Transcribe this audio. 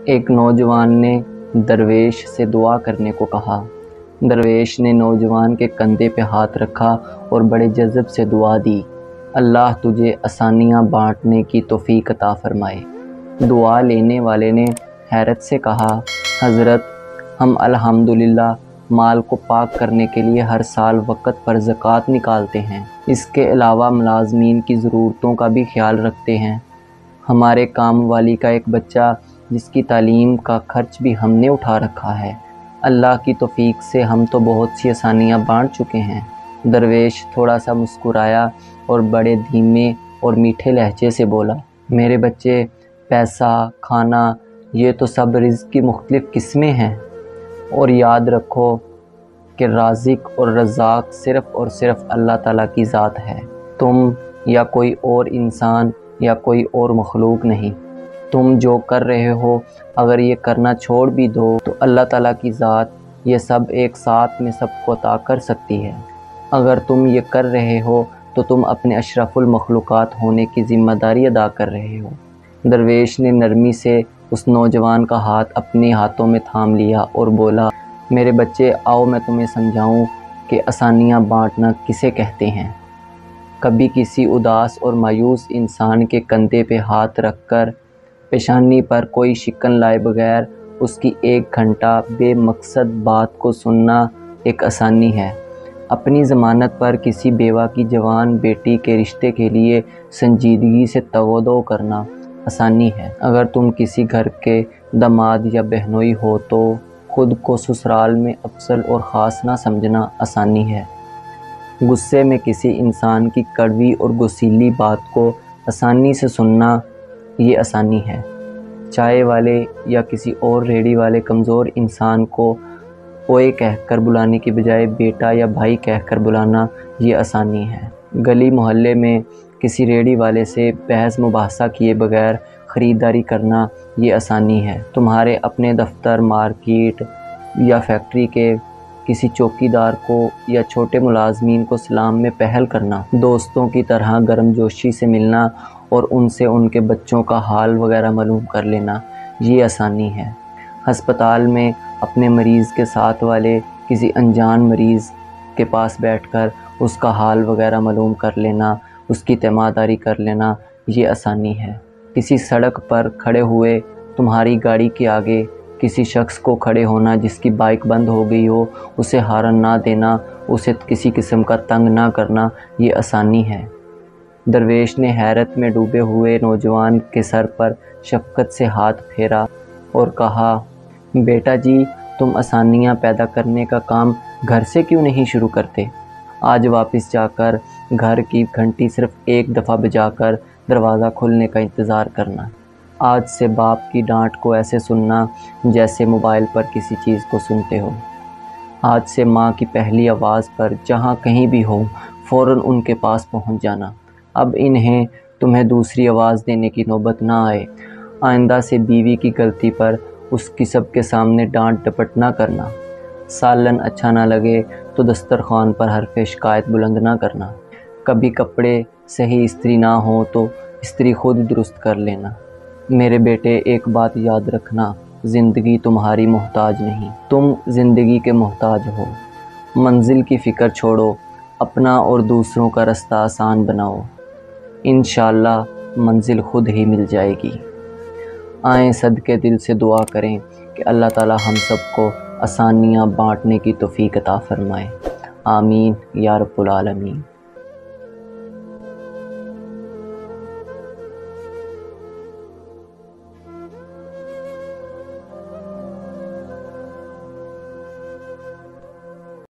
ایک نوجوان نے درویش سے دعا کرنے کو کہا۔ درویش نے نوجوان کے کندھے پہ ہاتھ رکھا اور بڑے جذب سے دعا دی، اللہ تجھے آسانیاں بانٹنے کی توفیق عطا فرمائے۔ دعا لینے والے نے حیرت سے کہا، حضرت ہم الحمدللہ مال کو پاک کرنے کے لیے ہر سال وقت پر زکوٰۃ نکالتے ہیں، اس کے علاوہ ملازمین کی ضرورتوں کا بھی خیال رکھتے ہیں۔ ہمارے کام والی کا ایک بچہ جس کی تعلیم کا خرچ بھی ہم نے اٹھا رکھا ہے، اللہ کی توفیق سے ہم تو بہت سی آسانیاں بانٹ چکے ہیں۔ درویش تھوڑا سا مسکرایا اور بڑے دھیمے اور میٹھے لہجے سے بولا، میرے بچے، پیسہ، کھانا، یہ تو سب رزق کی مختلف قسمیں ہیں، اور یاد رکھو کہ رازق اور رزاق صرف اور صرف اللہ تعالیٰ کی ذات ہے، تم یا کوئی اور انسان یا کوئی اور مخلوق نہیں۔ تم جو کر رہے ہو اگر یہ کرنا چھوڑ بھی دو تو اللہ تعالیٰ کی ذات یہ سب ایک ساتھ میں سب کو عطا کر سکتی ہے۔ اگر تم یہ کر رہے ہو تو تم اپنے اشرف المخلوقات ہونے کی ذمہ داری ادا کر رہے ہو۔ درویش نے نرمی سے اس نوجوان کا ہاتھ اپنے ہاتھوں میں تھام لیا اور بولا، میرے بچے آؤ میں تمہیں سمجھاؤں کہ آسانیاں بانٹنا کسے کہتے ہیں۔ کبھی کسی اداس اور مایوس انسان کے کندھے پہ ہاتھ رکھ کر پیشانی پر کوئی شکن لائے بغیر اس کی ایک گھنٹہ بے مقصد بات کو سننا ایک آسانی ہے۔ اپنی ضمانت پر کسی بیوہ کی جوان بیٹی کے رشتے کے لیے سنجیدگی سے تودع کرنا آسانی ہے۔ اگر تم کسی گھر کے داماد یا بہنوئی ہو تو خود کو سسرال میں افضل اور خاص نہ سمجھنا آسانی ہے۔ غصے میں کسی انسان کی کڑوی اور غصیلی بات کو آسانی سے سننا یہ آسانی ہے۔ چائے والے یا کسی اور ریڑھی والے کمزور انسان کو اوئے کہہ کر بلانے کی بجائے بیٹا یا بھائی کہہ کر بلانا یہ آسانی ہے۔ گلی محلے میں کسی ریڑھی والے سے بحث مباحثہ کیے بغیر خریداری کرنا یہ آسانی ہے۔ تمہارے اپنے دفتر، مارکیٹ یا فیکٹری کے کسی چوکیدار کو یا چھوٹے ملازمین کو سلام میں پہل کرنا، دوستوں کی طرح گرم جوشی سے ملنا اور ان سے ان کے بچوں کا حال وغیرہ معلوم کر لینا یہ آسانی ہے۔ ہسپتال میں اپنے مریض کے ساتھ والے کسی انجان مریض کے پاس بیٹھ کر اس کا حال وغیرہ معلوم کر لینا، اس کی تیمارداری کر لینا یہ آسانی ہے۔ کسی سڑک پر کھڑے ہوئے تمہاری گاڑی کے آگے کسی شخص کو کھڑے ہونا جس کی بائک بند ہو گئی ہو، اسے ہارن نہ دینا، اسے کسی قسم کا تنگ نہ کرنا یہ آسانی ہے۔ درویش نے حیرت میں ڈوبے ہوئے نوجوان کے سر پر شفقت سے ہاتھ پھیرا اور کہا، بیٹا جی تم آسانیاں پیدا کرنے کا کام گھر سے کیوں نہیں شروع کرتے؟ آج واپس جا کر گھر کی گھنٹی صرف ایک دفعہ بجا کر دروازہ کھلنے کا انتظار کرنا۔ آج سے باپ کی ڈانٹ کو ایسے سننا جیسے موبائل پر کسی چیز کو سنتے ہو۔ آج سے ماں کی پہلی آواز پر جہاں کہیں بھی ہو فوراً ان کے پاس پہنچ جانا۔ اب انہیں تمہیں دوسری آواز دینے کی نوبت نہ آئے۔ آئندہ سے بیوی کی غلطی پر اس کی سب کے سامنے ڈانٹ ڈپٹ نہ کرنا۔ سالن اچھا نہ لگے تو دسترخوان پر حرف شکایت بلند نہ کرنا۔ کبھی کپڑے صحیح استری نہ ہوں تو استری خود درست کر لینا۔ میرے بیٹے ایک بات یاد رکھنا، زندگی تمہاری محتاج نہیں، تم زندگی کے محتاج ہو۔ منزل کی فکر چھوڑو، اپنا اور دوسروں کا رستہ آسان بناؤ، انشاءاللہ منزل خود ہی مل جائے گی۔ آئیں صدقے دل سے دعا کریں کہ اللہ تعالی ہم سب کو آسانیاں بانٹنے کی توفیق عطا فرمائے۔ آمین یا رب العالمین۔